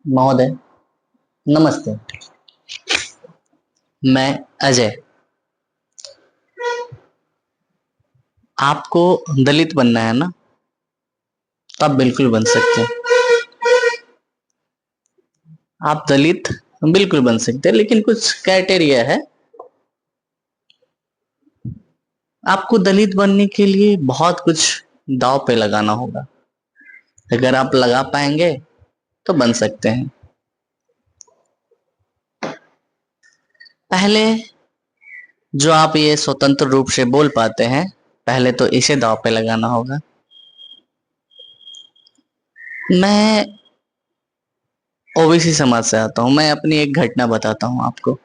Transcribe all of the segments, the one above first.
महोदय, नमस्ते। मैं अजय। आपको दलित बनना है ना? तो आप बिल्कुल बन सकते हैं। आप दलित बिल्कुल बन सकते हैं, लेकिन कुछ क्राइटेरिया है। आपको दलित बनने के लिए बहुत कुछ दांव पे लगाना होगा। अगर आप लगा पाएंगे तो बन सकते हैं। पहले जो आप ये स्वतंत्र रूप से बोल पाते हैं, पहले तो इसे दांव पे लगाना होगा। मैं ओबीसी समाज से आता हूं। मैं अपनी एक घटना बताता हूं आपको।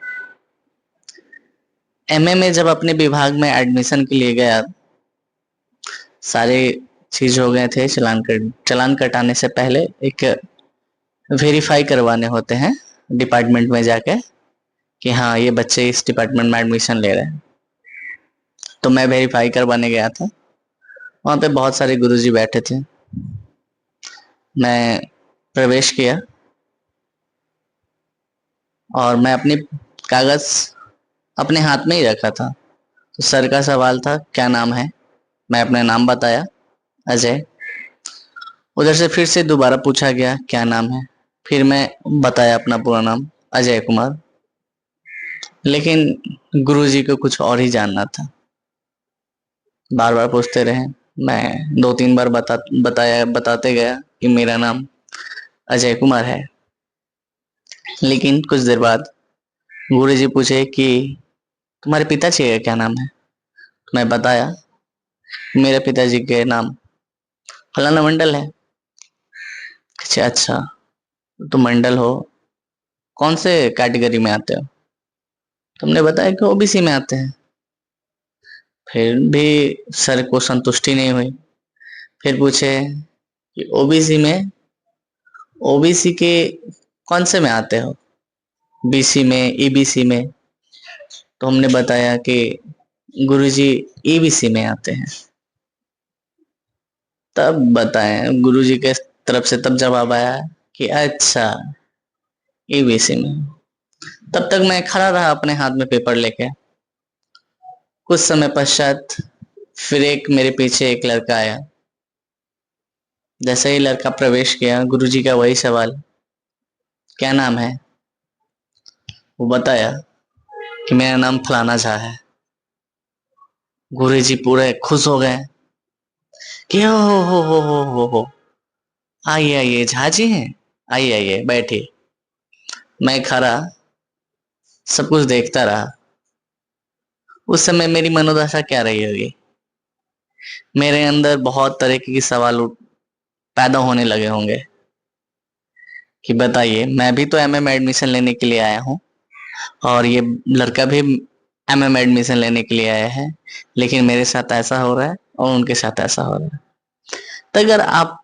एमए में जब अपने विभाग में एडमिशन के लिए गया, सारे चीज हो गए थे। चलान कटाने से पहले एक वेरीफाई करवाने होते हैं डिपार्टमेंट में जाके कि हाँ, ये बच्चे इस डिपार्टमेंट में एडमिशन ले रहे हैं। तो मैं वेरीफाई करवाने गया था। वहां पे बहुत सारे गुरुजी बैठे थे। मैं प्रवेश किया और मैं अपनी कागज अपने हाथ में ही रखा था। तो सर का सवाल था, क्या नाम है? मैं अपना नाम बताया, अजय। उधर से फिर से दोबारा पूछा गया, क्या नाम है? फिर मैं बताया अपना पूरा नाम, अजय कुमार। लेकिन गुरुजी को कुछ और ही जानना था। बार बार पूछते रहे। मैं दो तीन बार बताते गया कि मेरा नाम अजय कुमार है। लेकिन कुछ देर बाद गुरुजी पूछे कि तुम्हारे पिताजी का क्या नाम है? मैं बताया, मेरे पिताजी के नाम फलाना मंडल है। अच्छा अच्छा, तो मंडल हो, कौन से कैटेगरी में आते हो? तुमने बताया कि ओबीसी में आते हैं। फिर भी सर को संतुष्टि नहीं हुई। फिर पूछे कि ओबीसी के कौन से में आते हो? बीसी में, ईबीसी में? तो हमने बताया कि गुरुजी ईबीसी में आते हैं। तब बताएं, गुरुजी के तरफ से तब जवाब आया कि अच्छा, ईबीसी में। तब तक मैं खड़ा रहा अपने हाथ में पेपर लेके। कुछ समय पश्चात फिर एक मेरे पीछे एक लड़का आया। जैसे ही लड़का प्रवेश किया, गुरुजी का वही सवाल, क्या नाम है? वो बताया कि मेरा नाम फलाना झा है। गुरुजी पूरे खुश हो गए कि हो, आइए आइए, झा जी हैं, आइए आइए, बैठिए। मैं खड़ा सब कुछ देखता रहा। उस समय मेरी मनोदशा क्या रही होगी? मेरे अंदर बहुत तरह के सवाल पैदा होने लगे होंगे कि बताइए, मैं भी तो एमए में एडमिशन लेने के लिए आया हूँ और ये लड़का भी एमए में एडमिशन लेने के लिए आया है, लेकिन मेरे साथ ऐसा हो रहा है और उनके साथ ऐसा हो रहा है। तो अगर आप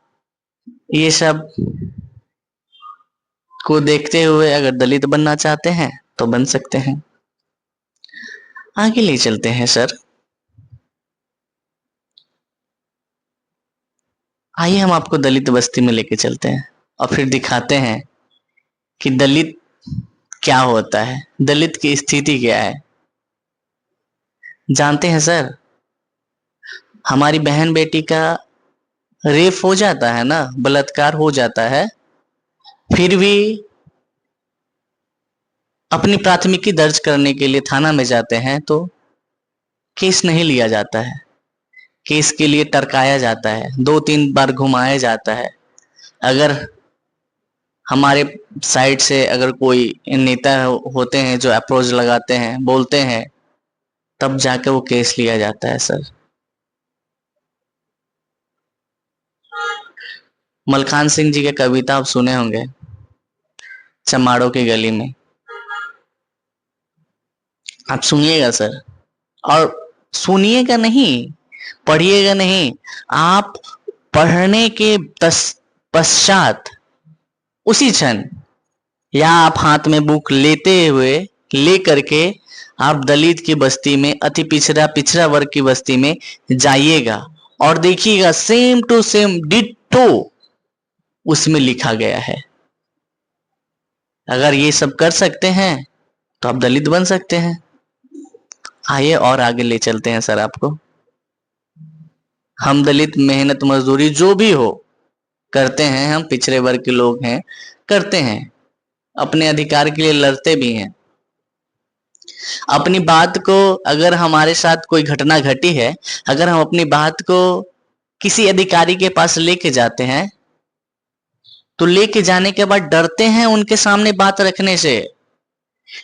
ये सब को देखते हुए अगर दलित बनना चाहते हैं तो बन सकते हैं। आगे ले चलते हैं सर। आइए हम आपको दलित बस्ती में लेके चलते हैं और फिर दिखाते हैं कि दलित क्या होता है, दलित की स्थिति क्या है। जानते हैं सर, हमारी बहन बेटी का रेप हो जाता है ना, बलात्कार हो जाता है, फिर भी अपनी प्राथमिकी दर्ज करने के लिए थाना में जाते हैं तो केस नहीं लिया जाता है। केस के लिए टरकाया जाता है, दो तीन बार घुमाया जाता है। अगर हमारे साइड से अगर कोई नेता होते हैं जो अप्रोच लगाते हैं, बोलते हैं, तब जाके वो केस लिया जाता है सर। मलखान सिंह जी के कविता आप सुने होंगे, चमाड़ों की गली में। आप सुनिएगा सर, और सुनिएगा नहीं, पढ़िएगा नहीं। आप पढ़ने के पश्चात उसी क्षण, या आप हाथ में बुक लेते हुए ले करके आप दलित की बस्ती में, अति पिछड़ा पिछड़ा वर्ग की बस्ती में जाइएगा और देखिएगा, सेम टू सेम डिट्टो उसमें लिखा गया है। अगर ये सब कर सकते हैं तो आप दलित बन सकते हैं। आइए और आगे ले चलते हैं सर आपको। हम दलित मेहनत मजदूरी जो भी हो करते हैं, हम पिछड़े वर्ग के लोग हैं, करते हैं, अपने अधिकार के लिए लड़ते भी हैं। अपनी बात को, अगर हमारे साथ कोई घटना घटी है, अगर हम अपनी बात को किसी अधिकारी के पास लेके जाते हैं तो लेके जाने के बाद डरते हैं उनके सामने बात रखने से,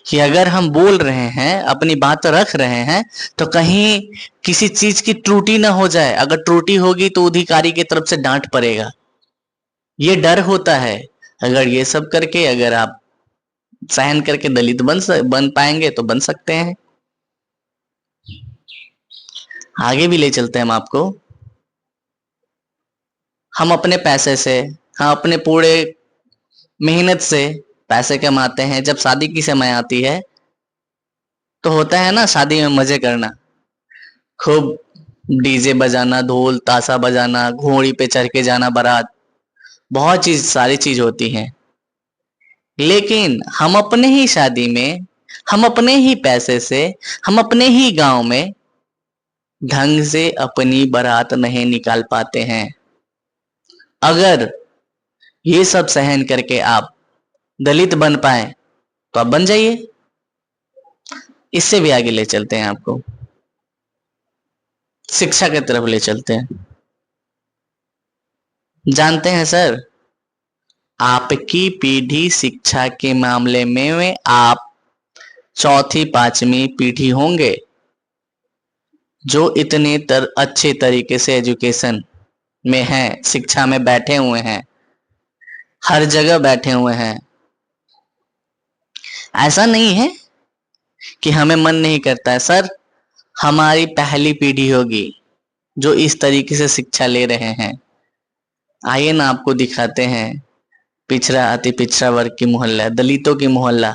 कि अगर हम बोल रहे हैं, अपनी बात रख रहे हैं, तो कहीं किसी चीज की त्रुटि ना हो जाए। अगर त्रुटि होगी तो अधिकारी की तरफ से डांट पड़ेगा, ये डर होता है। अगर ये सब करके अगर आप सहन करके दलित बन पाएंगे तो बन सकते हैं। आगे भी ले चलते हैं हम आपको। हम अपने पैसे से, हम अपने पूरे मेहनत से पैसे कमाते हैं। जब शादी की समय आती है तो होता है ना, शादी में मजे करना, खूब डीजे बजाना, ढोल ताशा बजाना, घोड़ी पे चढ़ के जाना बारात, बहुत चीज, सारी चीज होती हैं। लेकिन हम अपने ही शादी में, हम अपने ही पैसे से, हम अपने ही गांव में ढंग से अपनी बारात नहीं निकाल पाते हैं। अगर ये सब सहन करके आप दलित बन पाए तो आप बन जाइए। इससे भी आगे ले चलते हैं आपको, शिक्षा की तरफ ले चलते हैं। जानते हैं सर, आपकी पीढ़ी शिक्षा के मामले में आप चौथी पांचवी पीढ़ी होंगे जो इतने अच्छे तरीके से एजुकेशन में हैं, शिक्षा में बैठे हुए हैं, हर जगह बैठे हुए हैं। ऐसा नहीं है कि हमें मन नहीं करता है सर, हमारी पहली पीढ़ी होगी जो इस तरीके से शिक्षा ले रहे हैं। आइए ना आपको दिखाते हैं पिछड़ा, अति पिछड़ा वर्ग की मोहल्ला, दलितों की मोहल्ला,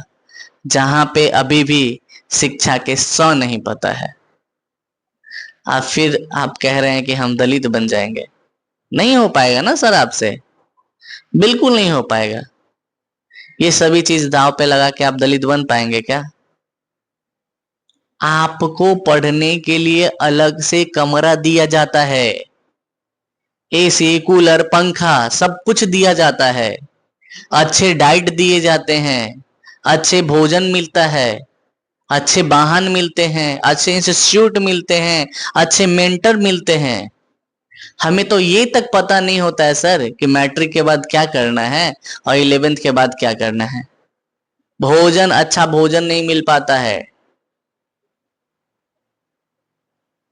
जहां पे अभी भी शिक्षा के सौ नहीं पता है। फिर आप कह रहे हैं कि हम दलित बन जाएंगे। नहीं हो पाएगा ना सर आपसे, बिल्कुल नहीं हो पाएगा। ये सभी चीज दांव पे लगा के आप दलित बन पाएंगे क्या? आपको पढ़ने के लिए अलग से कमरा दिया जाता है, एसी, कूलर, पंखा सब कुछ दिया जाता है, अच्छे डाइट दिए जाते हैं, अच्छे भोजन मिलता है, अच्छे वाहन मिलते हैं, अच्छे इंस्टीट्यूट मिलते हैं, अच्छे मेंटर मिलते हैं। हमें तो ये तक पता नहीं होता है सर कि मैट्रिक के बाद क्या करना है और 11th के बाद क्या करना है। भोजन, अच्छा भोजन नहीं मिल पाता है।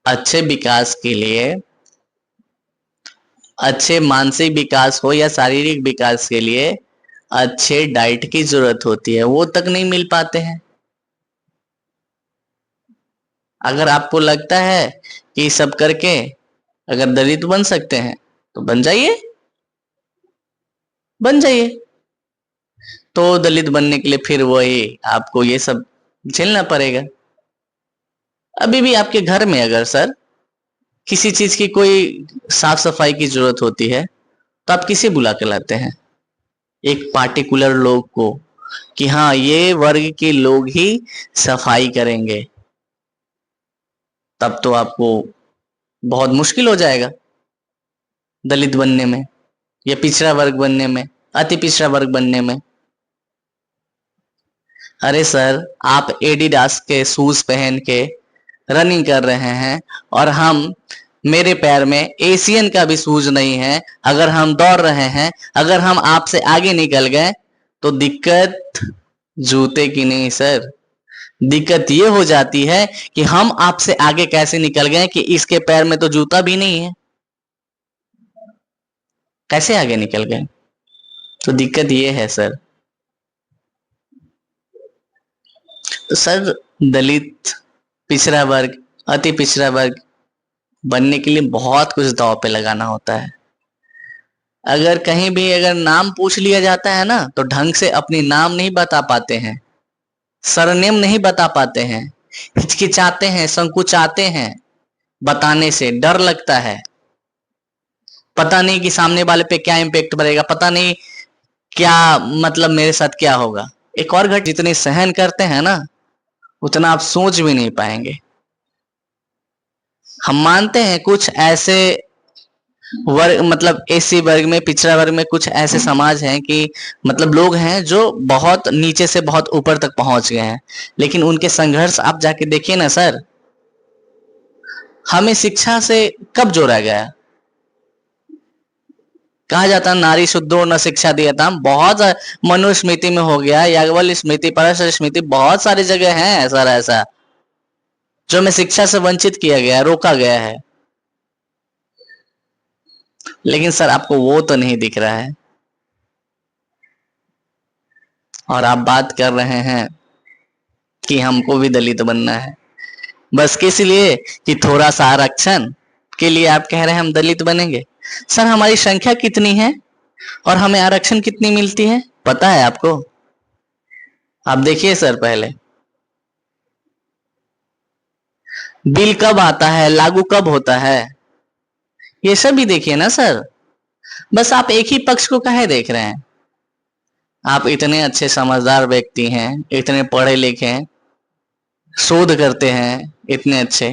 अच्छे विकास के लिए, अच्छे मानसिक विकास हो या शारीरिक विकास के लिए अच्छे डाइट की जरूरत होती है, वो तक नहीं मिल पाते हैं। अगर आपको लगता है कि सब करके अगर दलित बन सकते हैं तो बन जाइए, बन जाइए। तो दलित बनने के लिए फिर वही आपको ये सब झेलना पड़ेगा। अभी भी आपके घर में अगर सर किसी चीज की कोई साफ सफाई की जरूरत होती है तो आप किसे बुला के लाते हैं? एक पार्टिकुलर लोग को, कि हाँ ये वर्ग के लोग ही सफाई करेंगे। तब तो आपको बहुत मुश्किल हो जाएगा दलित बनने में, या पिछड़ा वर्ग बनने में, अति पिछड़ा वर्ग बनने में। अरे सर, आप एडिडास के शूज पहन के रनिंग कर रहे हैं और हम, मेरे पैर में एशियन का भी शूज नहीं है। अगर हम दौड़ रहे हैं, अगर हम आपसे आगे निकल गए तो दिक्कत जूते की नहीं सर, दिक्कत ये हो जाती है कि हम आपसे आगे कैसे निकल गए कि इसके पैर में तो जूता भी नहीं है, कैसे आगे निकल गए? तो दिक्कत ये है सर। तो सर, दलित, पिछड़ा वर्ग, अति पिछड़ा वर्ग बनने के लिए बहुत कुछ दांव पे लगाना होता है। अगर कहीं भी अगर नाम पूछ लिया जाता है ना तो ढंग से अपनी नाम नहीं बता पाते हैं, सरनेम नहीं बता पाते हैं, हिचकिचाते हैं, संकुचाते हैं, बताने से डर लगता है। पता नहीं कि सामने वाले पे क्या इम्पेक्ट पड़ेगा, पता नहीं क्या मतलब मेरे साथ क्या होगा। एक और घटना जितनी सहन करते हैं ना, उतना आप सोच भी नहीं पाएंगे। हम मानते हैं कुछ ऐसे वर्ग, मतलब एसी वर्ग में, पिछड़ा वर्ग में कुछ ऐसे समाज हैं कि मतलब लोग हैं जो बहुत नीचे से बहुत ऊपर तक पहुंच गए हैं, लेकिन उनके संघर्ष आप जाके देखिए ना सर। हमें शिक्षा से कब जोड़ा गया? कहा जाता नारी शुद्धो न शिक्षा दिया था, बहुत मनुस्मृति में हो गया, याज्ञवल्क्य स्मृति, पराशर स्मृति, बहुत सारी जगह है सर ऐसा जो हमें शिक्षा से वंचित किया गया, रोका गया है। लेकिन सर आपको वो तो नहीं दिख रहा है, और आप बात कर रहे हैं कि हमको भी दलित बनना है, बस किस लिए कि थोड़ा सा आरक्षण के लिए आप कह रहे हैं हम दलित बनेंगे। सर हमारी संख्या कितनी है और हमें आरक्षण कितनी मिलती है पता है आपको? आप देखिए सर, पहले बिल कब आता है, लागू कब होता है, ये सब भी देखिए ना सर। बस आप एक ही पक्ष को काहे देख रहे हैं? आप इतने अच्छे समझदार व्यक्ति हैं, इतने पढ़े लिखे हैं, शोध करते हैं, इतने अच्छे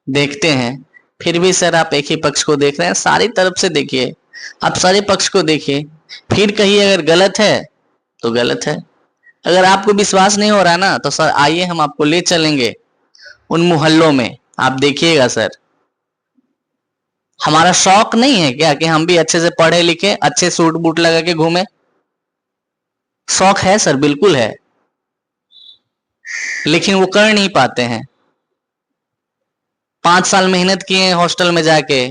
देखते हैं, फिर भी सर आप एक ही पक्ष को देख रहे हैं। सारी तरफ से देखिए, आप सारे पक्ष को देखिए, फिर कहिए अगर गलत है तो गलत है। अगर आपको विश्वास नहीं हो रहा ना तो सर आइए हम आपको ले चलेंगे उन मोहल्लों में, आप देखिएगा सर। हमारा शौक नहीं है क्या कि हम भी अच्छे से पढ़े लिखे, अच्छे सूट बूट लगा के घूमे? शौक है सर, बिल्कुल है, लेकिन वो कर नहीं पाते हैं। 5 साल मेहनत किए हॉस्टल में जाके,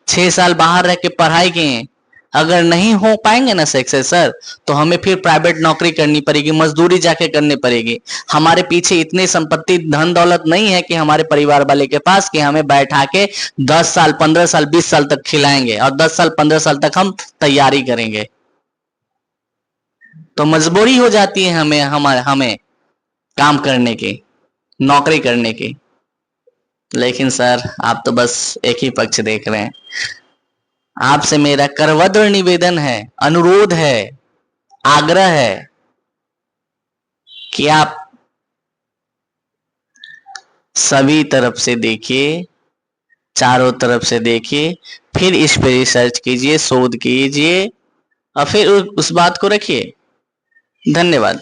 6 साल बाहर रह के पढ़ाई किए, अगर नहीं हो पाएंगे ना सक्सेस सर, तो हमें फिर प्राइवेट नौकरी करनी पड़ेगी, मजदूरी जाके करनी पड़ेगी। हमारे पीछे इतनी संपत्ति धन दौलत नहीं है कि हमारे परिवार वाले के पास कि हमें बैठा के 10 साल 15 साल 20 साल तक खिलाएंगे और 10 साल 15 साल तक हम तैयारी करेंगे। तो मजबूरी हो जाती है हमें काम करने की, नौकरी करने की। लेकिन सर आप तो बस एक ही पक्ष देख रहे हैं। आपसे मेरा करवद्र निवेदन है, अनुरोध है, आग्रह है कि आप सभी तरफ से देखिए, चारों तरफ से देखिए, फिर इस पे रिसर्च कीजिए, शोध कीजिए और फिर उस बात को रखिए। धन्यवाद।